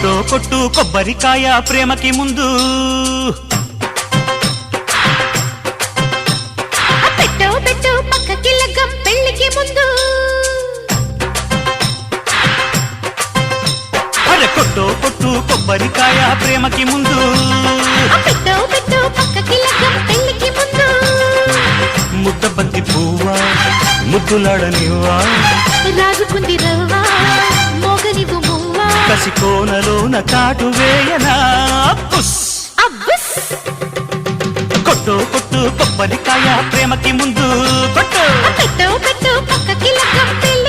కొట్టు కొట్టు కొబ్బరికాయ ప్రేమకి ముందు, పెట్టు పెట్టు పక్కకి లగ్గం పెళ్లికి ముందు. అరే కొట్టు కొట్టు కొబ్బరికాయ ప్రేమకి ముందు, పెట్టు పెట్టు పక్కకి లగ్గం పెళ్లికి ముందు. ముద్ద బంతి పువ్వా ముద్దులాడనివ్వా, రాజుకుంది రవ్వా మోగనివు మువ్వా. కసి కోనలోన కాటు వేయనా పుస్. అబ్బుస్ కొట్టు కొట్టు కొబ్బరికాయ ప్రేమకి ముందు, కొట్టు పెట్టు పెట్టు పక్కకి లగ్గం పెళ్లి